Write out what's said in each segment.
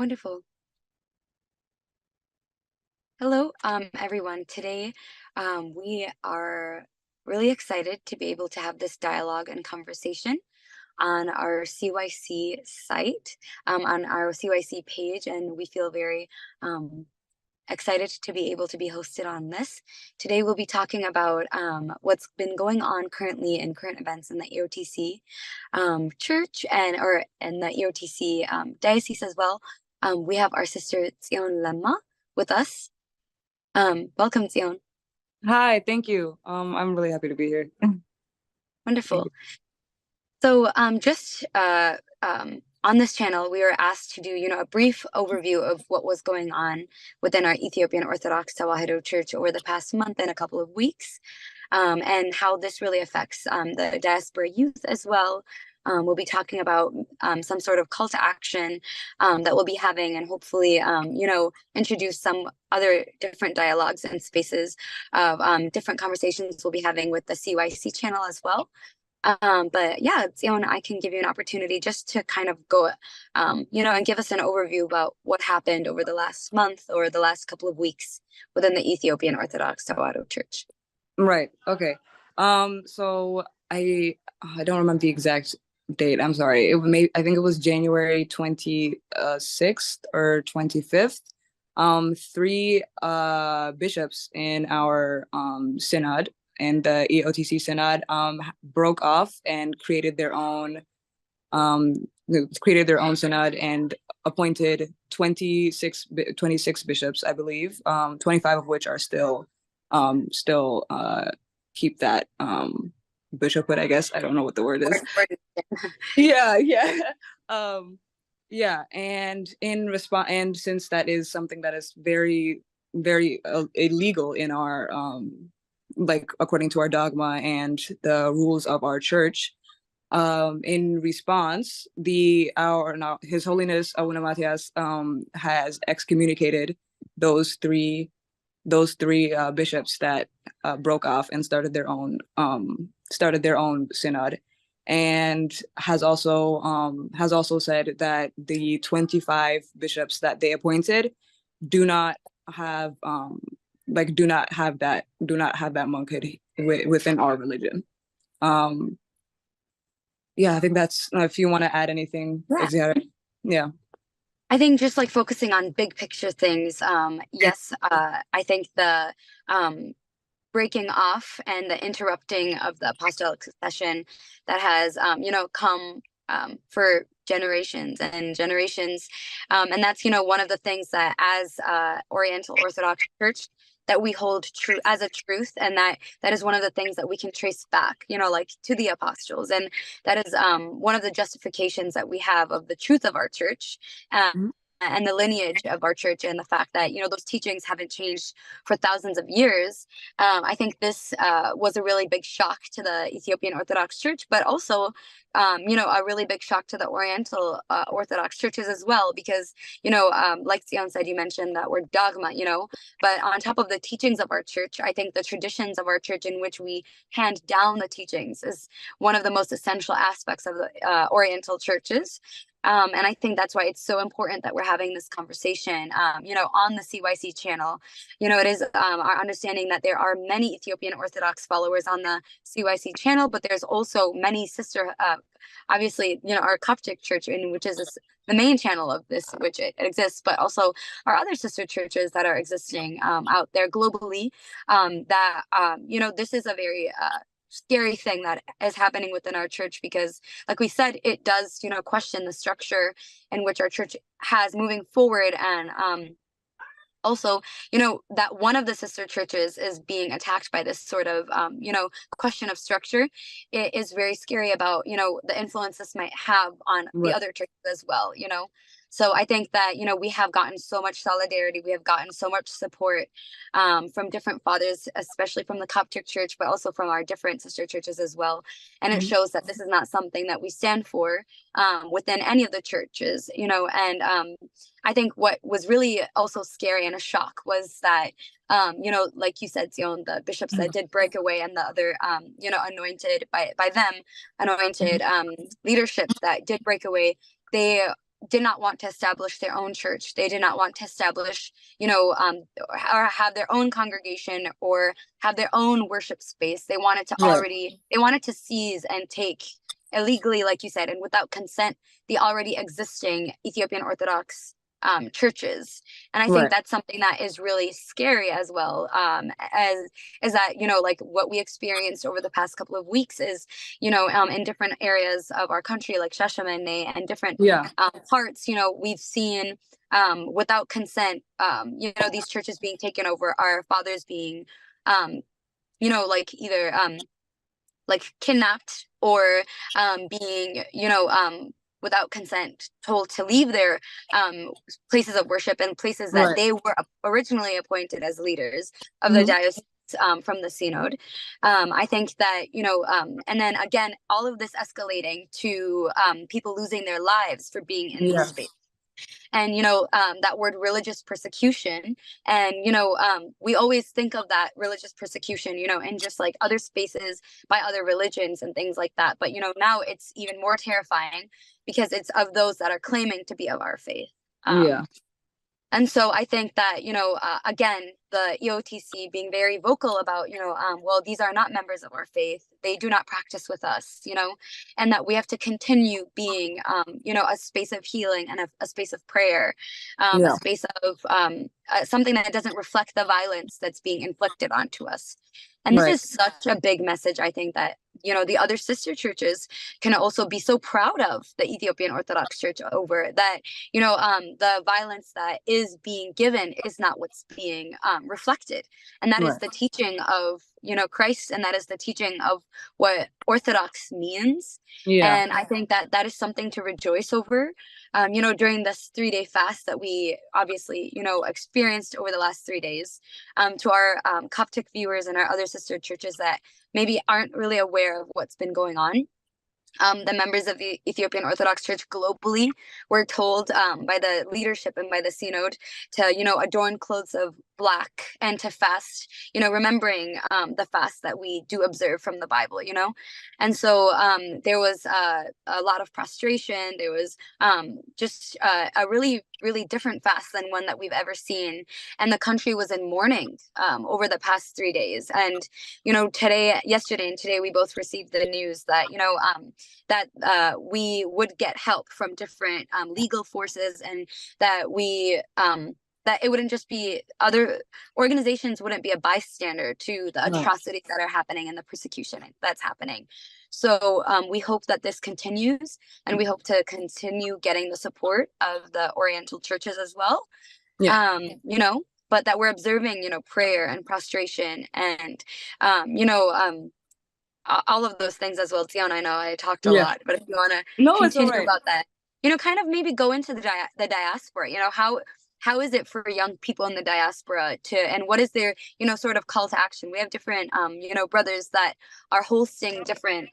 Wonderful. Hello, everyone. Today, we are really excited to be able to have this dialogue and conversation on our CYC site, on our CYC page, and we feel very excited to be able to be hosted on this. Today, we'll be talking about what's been going on currently in current events in the EOTC church and the EOTC diocese as well. We have our sister Tzion Lemma with us. Welcome, Zion. Hi, thank you. I'm really happy to be here. Thank you. Wonderful. So, just on this channel, we were asked to do, a brief overview of what was going on within our Ethiopian Orthodox Tewahedo Church over the past month and a couple of weeks, and how this really affects the diaspora youth as well. We'll be talking about some sort of call to action that we'll be having, and hopefully, introduce some other different dialogues and spaces of different conversations we'll be having with the CYC channel as well. But yeah, Zion, I can give you an opportunity just to kind of go, and give us an overview about what happened over the last month or the last couple of weeks within the Ethiopian Orthodox Tewahedo Church. Right. Okay. So I don't remember the exact date. I'm sorry. I think it was January 26th or 25th. Three bishops in our synod and the EOTC synod broke off and created their own synod and appointed 26 bishops, I believe, 25 of which are still keep that bishophood, I guess. I don't know what the word is. Yeah. Yeah, and in response, and since that is something that is very, very illegal in our like according to our dogma and the rules of our church, in response, His Holiness Abuna Matthias has excommunicated those three bishops that broke off and started their own synod, and has also said that the 25 bishops that they appointed do not have that monkhood within our religion. Yeah, I think that's, if you want to add anything. Yeah. I think just like focusing on big picture things, yes, I think the breaking off and the interrupting of the apostolic succession that has, come for generations and generations. And that's, one of the things that as Oriental Orthodox Church that we hold true as a truth, and that is one of the things that we can trace back, like to the apostles, and that is one of the justifications that we have of the truth of our church. And the lineage of our church, and the fact that those teachings haven't changed for thousands of years. I think this was a really big shock to the Ethiopian Orthodox Church, but also a really big shock to the Oriental Orthodox churches as well, because like Sion said, you mentioned that word dogma, but on top of the teachings of our church, I think the traditions of our church in which we hand down the teachings is one of the most essential aspects of the Oriental churches. And I think that's why it's so important that we're having this conversation, on the CYC channel. It is our understanding that there are many Ethiopian Orthodox followers on the CYC channel, but there's also many sister, obviously, our Coptic church, which is the main channel of this, which it exists, but also our other sister churches that are existing out there globally. This is a very scary thing that is happening within our church, because like we said, it does question the structure in which our church has moving forward. And also that one of the sister churches is being attacked by this sort of question of structure. It is very scary about the influence this might have on the other churches as well. So I think that we have gotten so much solidarity, we have gotten so much support from different fathers, especially from the Coptic church, but also from our different sister churches as well. And it shows that this is not something that we stand for within any of the churches. And I think what was really also scary and a shock was that like you said, Sion, the bishops that did break away, and the other anointed by them anointed leadership that did break away, they did not want to establish their own church. They did not want to establish, or have their own congregation or have their own worship space. Right. They wanted to seize and take illegally, like you said, and without consent, the already existing Ethiopian Orthodox churches. And I think Right. that's something that is really scary as well. As is that, like what we experienced over the past couple of weeks is, in different areas of our country, like Shashamane and different Yeah. parts, we've seen without consent, these churches being taken over, our fathers being, like either like kidnapped or being, without consent told to leave their places of worship and places that Right. they were originally appointed as leaders of the Hmm. diocese from the synod. I think that, and then again, all of this escalating to people losing their lives for being in these Yeah. spaces. And that word religious persecution, and we always think of that religious persecution in just like other spaces by other religions and things like that, but now it's even more terrifying because it's of those that are claiming to be of our faith. Yeah. And so I think that, again, the EOTC being very vocal about, well, these are not members of our faith. They do not practice with us, and that we have to continue being, a space of healing and a space of prayer, a Yeah. space of something that doesn't reflect the violence that's being inflicted onto us. And this Right. is such a big message, I think, that, the other sister churches can also be so proud of the Ethiopian Orthodox Church over that, the violence that is being given is not what's being reflected. And that is Right. the teaching of, Christ, and that is the teaching of what Orthodox means. Yeah. And I think that that is something to rejoice over, during this 3-day fast that we obviously, experienced over the last 3 days. To our Coptic viewers and our other sister churches that maybe aren't really aware of what's been going on. The members of the Ethiopian Orthodox Church globally were told by the leadership and by the synod to, adorn clothes of black and to fast, remembering the fast that we do observe from the Bible, And so there was a lot of prostration. There was just a really, really different fast than one that we've ever seen. And the country was in mourning over the past 3 days. And, yesterday and today, we both received the news that, that we would get help from different legal forces, and that that it wouldn't just be other organizations wouldn't be a bystander to the Right. atrocities that are happening and the persecution that's happening. So we hope that this continues, and we hope to continue getting the support of the Oriental churches as well. Yeah. But that we're observing, prayer and prostration and, all of those things as well. Tion, I know I talked a Yeah. lot, but if you want to No, it's all continue right. about that, kind of maybe go into the diaspora. How is it for young people in the diaspora to, and what is their, sort of call to action? We have different, brothers that are hosting different,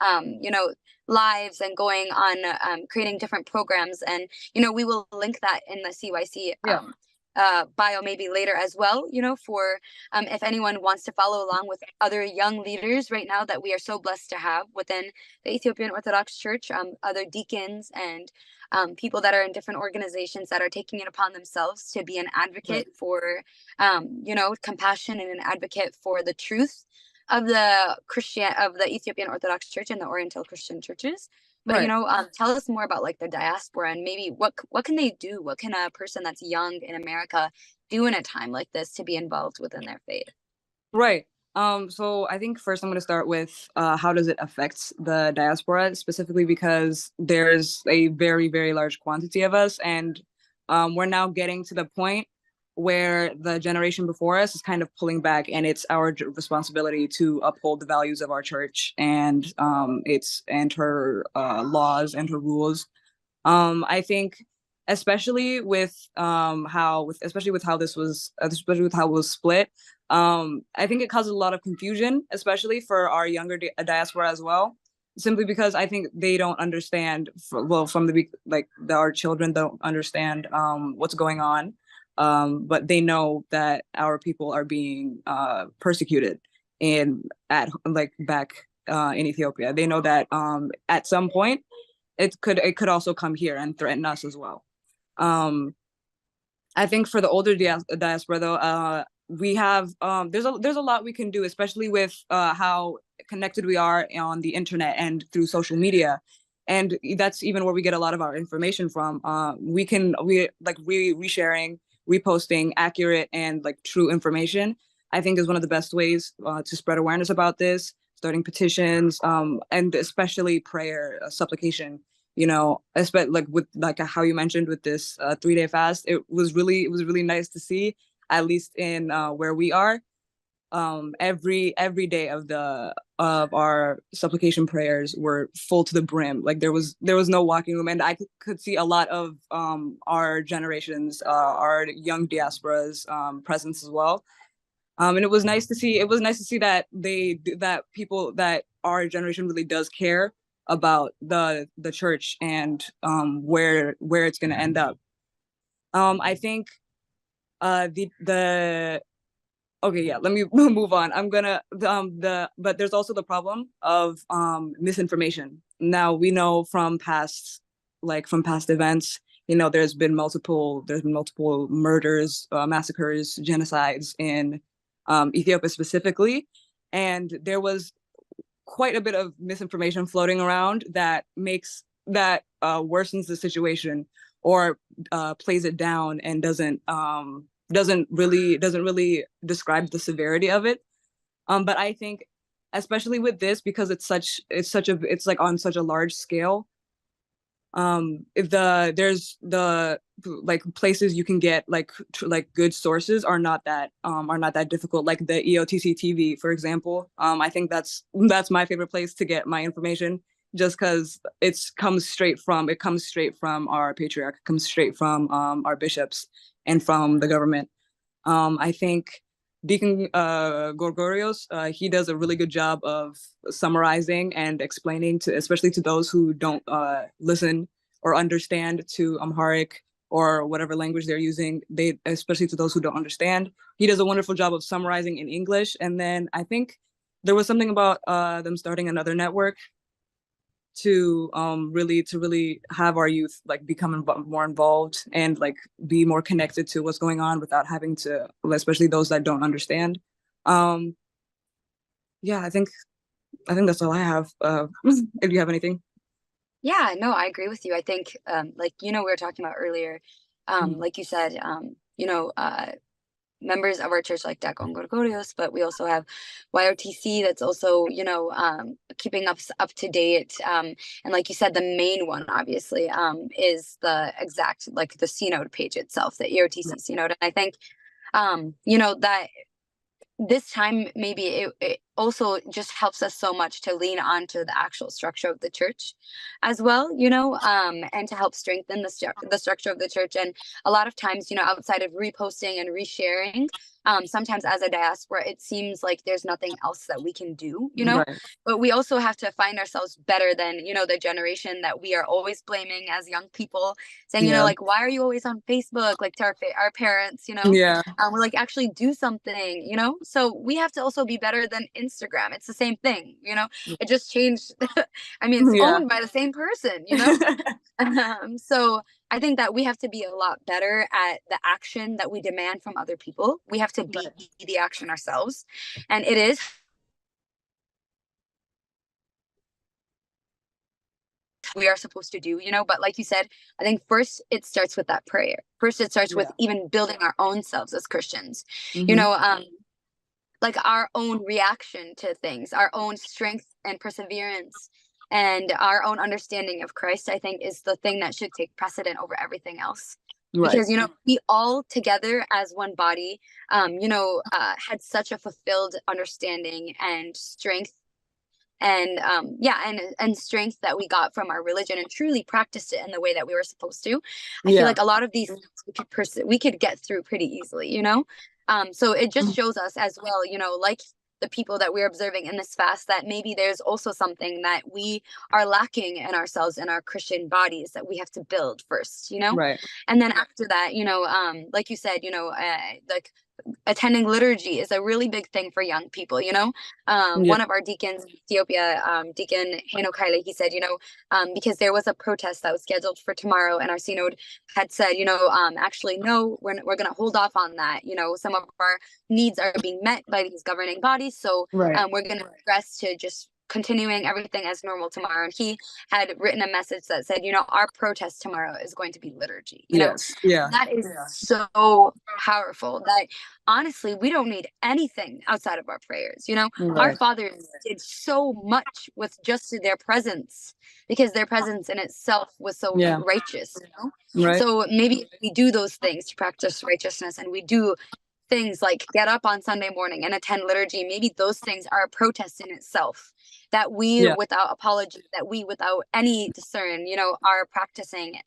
lives and going on, creating different programs, and we will link that in the CYC. Yeah. Bio maybe later as well, for if anyone wants to follow along with other young leaders right now that we are so blessed to have within the Ethiopian Orthodox Church, other deacons and people that are in different organizations that are taking it upon themselves to be an Right. advocate for, compassion and an advocate for the truth of the Ethiopian Orthodox Church and the Oriental Christian churches. But Right. tell us more about like the diaspora and maybe what can they do? What can a person that's young in America do in a time like this to be involved within their faith? Right. So I think first I'm going to start with how does it affect the diaspora, specifically because there's a very, very large quantity of us, and we're now getting to the point where the generation before us is kind of pulling back, and it's our responsibility to uphold the values of our church and her laws and her rules. I think especially with especially with how this was especially with how it was split, I think it causes a lot of confusion, especially for our younger diaspora as well, simply because I think they don't understand, well, from our children don't understand what's going on, but they know that our people are being persecuted back in Ethiopia. They know that at some point it could also come here and threaten us as well. Um, I think for the older diaspora though, we have there's a lot we can do, especially with how connected we are on the internet and through social media. And that's even where we get a lot of our information from. We like resharing, reposting accurate and like true information, I think is one of the best ways to spread awareness about this, starting petitions, and especially prayer, supplication, you know, especially like with like how you mentioned with this 3 day fast. It was really nice to see, at least in where we are. Every day of our supplication prayers were full to the brim. Like there was no walking room, and I could see a lot of our generations, our young diasporas presence as well. And it was nice to see. It was nice to see that that people that our generation really does care about the church and where it's going to end up. I think the okay, yeah, let me move on. I'm gonna but there's also the problem of misinformation. Now we know from past from past events, you know, there's been multiple murders, massacres, genocides in Ethiopia specifically, and there was quite a bit of misinformation floating around that makes that worsens the situation or plays it down and doesn't really describe the severity of it. But I think especially with this, because it's like on such a large scale, if there's the like places you can get like good sources are not that difficult, like the EOTC TV, for example. I think that's my favorite place to get my information, just because it comes straight from our patriarch, it comes straight from our bishops and from the government. I think Deacon Gorgorios, he does a really good job of summarizing and explaining to, especially to those who don't listen or understand to Amharic or whatever language they're using. Especially to those who don't understand, he does a wonderful job of summarizing in English. And then I think there was something about them starting another network to really have our youth like become more involved and like be more connected to what's going on without having to, especially those that don't understand. um yeah, I think that's all I have. If you have anything. Yeah, no, I agree with you. I think, like, we were talking about earlier, Mhm. like you said, members of our church like Dacon Gorgorios, but we also have YOTC that's also, keeping us up to date. And like you said, the main one obviously is the Synod page itself, the Yeah. EOTC Synod. And I think, that this time maybe it also just helps us so much to lean onto the actual structure of the church as well, and to help strengthen the structure of the church. And a lot of times, outside of reposting and resharing, sometimes as a diaspora it seems like there's nothing else that we can do, Right. but we also have to find ourselves better than, the generation that we are always blaming as young people, saying, Yeah. like, why are you always on Facebook, like to our parents, Yeah. we're like, actually do something, so we have to also be better than Instagram. It's the same thing, it just changed. I mean, it's Yeah. owned by the same person, so I think that we have to be a lot better at the action that we demand from other people. We have to be Right. the action ourselves, and it is we are supposed to do, but like you said, I think first it starts with that prayer. First it starts with Yeah. even building our own selves as Christians, you Hmm. know um like our own reaction to things, our own strength and perseverance, and our own understanding of Christ, I think is the thing that should take precedent over everything else. Right. Because, we all together as one body, had such a fulfilled understanding and strength and yeah and strength that we got from our religion and truly practiced it in the way that we were supposed to. I feel Yeah. like a lot of these things we could get through pretty easily, so it just shows us as well, like the people that we're observing in this fast, that maybe there's also something that we are lacking in ourselves, in our Christian bodies, that we have to build first, Right. and then after that, like you said, like attending liturgy is a really big thing for young people, you know. Yeah. One of our deacons in Ethiopia, Deacon Henokaile, he said, you know, because there was a protest that was scheduled for tomorrow, and our synod had said, you know, actually, no, we're going to hold off on that. You know, some of our needs are being met by these governing bodies, so Right. we're going to progress to just continuing everything as normal tomorrow. And he had written a message that said, you know, our protest tomorrow is going to be liturgy, you know. Yes. Yeah. That is so powerful that honestly, we don't need anything outside of our prayers. You know, our Right. fathers did so much with just their presence because their presence in itself was so Yeah. righteous, you know? Right. So maybe if we do those things to practice righteousness and we do things like get up on Sunday morning and attend liturgy, maybe those things are a protest in itself that we Yeah. without apology, that we without any discern, you know, are practicing,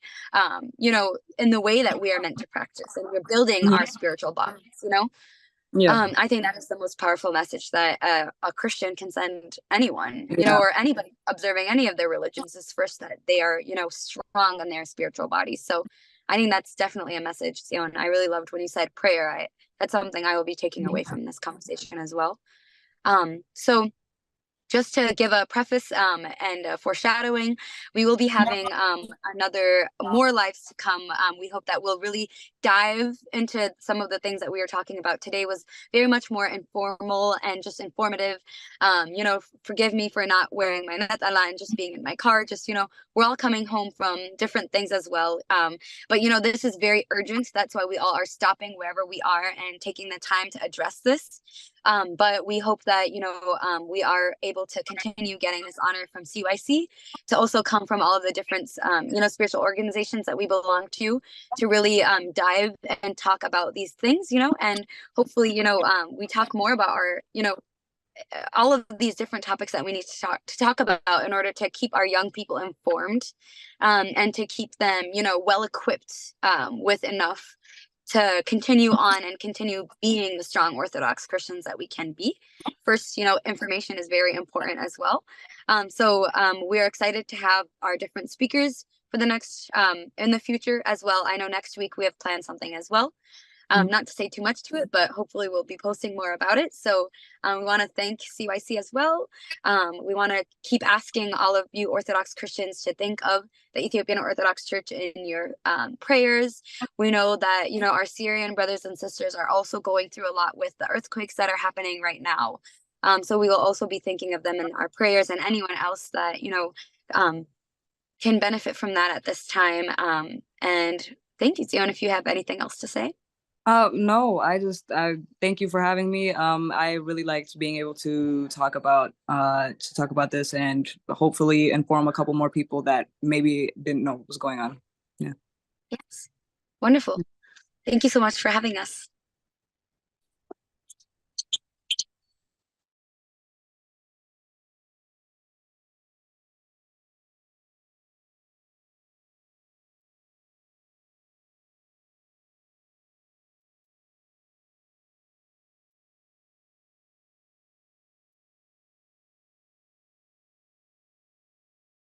you know, in the way that we are meant to practice, and we're building Mhm. our spiritual bodies, you know. Yeah. I think that is the most powerful message that a Christian can send anyone, you know, Yeah. or anybody observing any of their religions, is first that they are, you know, strong in their spiritual bodies. So I think that's definitely a message, Sion. I really loved when you said prayer. That's something I will be taking away from this conversation as well. So just to give a preface and a foreshadowing, we will be having another more lives to come. We hope that we'll really dive into some of the things that we were talking about today. Was very much more informal and just informative. You know, forgive me for not wearing my netala and just being in my car. Just, you know, we're all coming home from different things as well. But you know, this is very urgent. That's why we all are stopping wherever we are and taking the time to address this. But we hope that, you know, we are able to continue getting this honor from CYC, to also come from all of the different, you know, spiritual organizations that we belong to really dive and talk about these things, you know, and hopefully, you know, we talk more about our, you know, all of these different topics that we need to talk about in order to keep our young people informed, and to keep them, you know, well equipped with enough to continue on and continue being the strong Orthodox Christians that we can be. First, you know, information is very important as well. We're excited to have our different speakers for the next in the future as well. I know next week we have planned something as well. Not to say too much to it, but hopefully we'll be posting more about it. So we want to thank CYC as well. We want to keep asking all of you Orthodox Christians to think of the Ethiopian Orthodox Church in your prayers. We know that, you know, our Syrian brothers and sisters are also going through a lot with the earthquakes that are happening right now. So we will also be thinking of them in our prayers, and anyone else that, you know, can benefit from that at this time. And thank you, Zion, if you have anything else to say. No, I thank you for having me. I really liked being able to talk about this and hopefully inform a couple more people that maybe didn't know what was going on. Yeah. Yes. Wonderful. Thank you so much for having us.